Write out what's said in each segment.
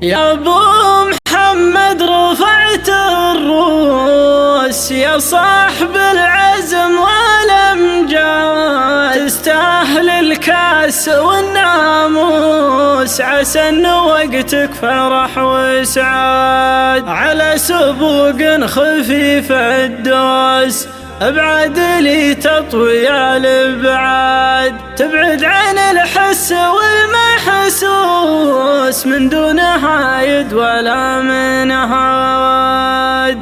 يا ابو محمد رفعت الروس يا صاحب العزم والامجاد، تستاهل الكاس والناموس، عسى ان وقتك فرح وسعاد. على سبوق خفيف الدوس ابعد لي تطوي الابعاد، تبعد عن الحس والمحسوس من دون هايد ولا من هاد.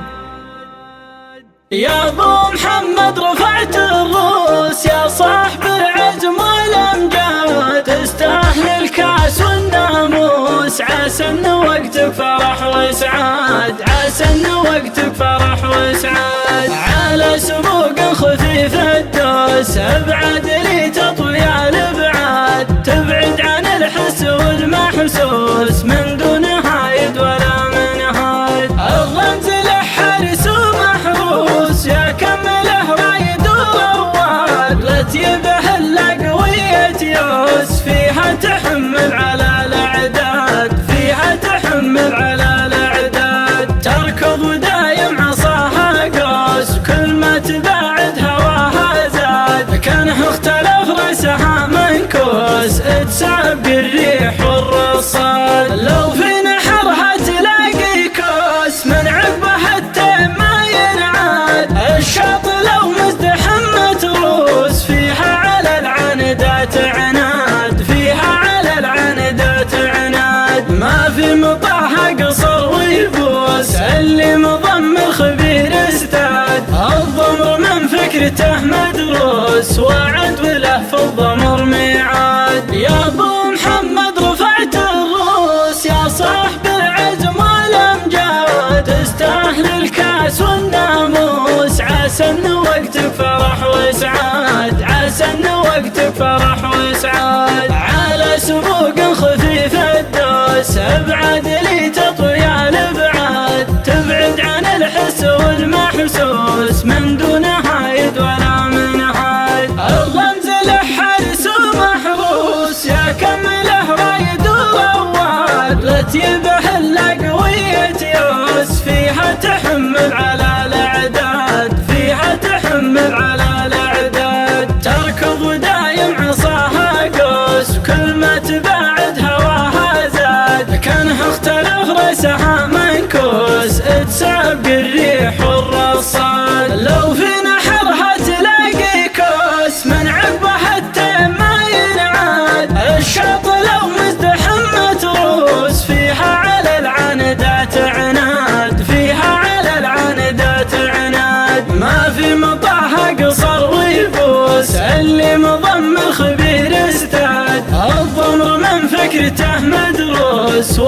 يا ابو محمد رفعت الروس يا صاحب العزم والامجاد، تستاهل الكاس والناموس، عسى ان وقتك فرح وسعاد، عسى ان وقتك فرح وسعاد. على سبوق خفيف الدوس ابعد لي تطوي الابعاد، تبعد عن الحس والمحسوس من دون هايد ولا من هاد. الرمز له حارس ومحروس يا كمله رايد ورواد، لا تيبه الا قوية يوس، فيها تحمل على الاعداد، فيها تحمل على الاعداد. تركض دايم عصاها قوس، كل ما تباعد هواها زاد، كانه اختلف راسها منكوس، تسابق الريح والرصاد. لو في نحرها تلاقي كوس من عقبها التيم ما ينعاد، الشاط لو مزدحم تروس، فيها على العندات عناد، فيها على العندات عناد. ما في مطاها قصر ويبوس، اللي مضمر خبير استاد، الضمر من فكرته مدروس، وعد وله في الضمر ميعاد. يا ابو محمد رفعت الروس يا صاحب العزم والامجاد، تستاهل الكاس والناموس، عسى ان وقتك فرح وسعاد، عسى ان وقتك فرح وسعاد. على سبوق خفيف الدوس ابعد لي تطوي الابعاد، تبعد عن الحس والمحسوس من دون هايد ولا من هاد. الرمز له حارس ومحروس يا كمله رايد ورواد، لا تيبه الا قوية يوس، فيها تحمل على الاعداد، فيها تحمل على الاعداد. تركض دايم عصاها قوس، كل ما تباعد هواها زاد، كانه اختلف راسها منكوس، تسابق الريح والرصاد. لو في نحرها تلاقي كوس من عقبها التيم ما ينعاد، الشاط لو مزدحم تروس، فيها على العندات عناد، فيها على العندات عناد. ما في مطاها قصر ويبوس، اللي مضمر خبير استاد، الضمر من فكرته مدروس.